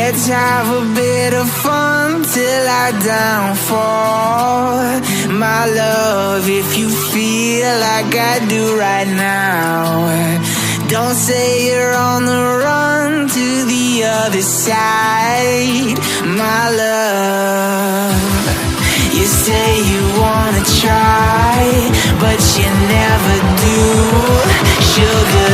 Let's have a bit of fun till I downfall. My love, if you feel like I do right now, don't say you're on the run to the other side. My love, you say you wanna try, but you never do. Sugar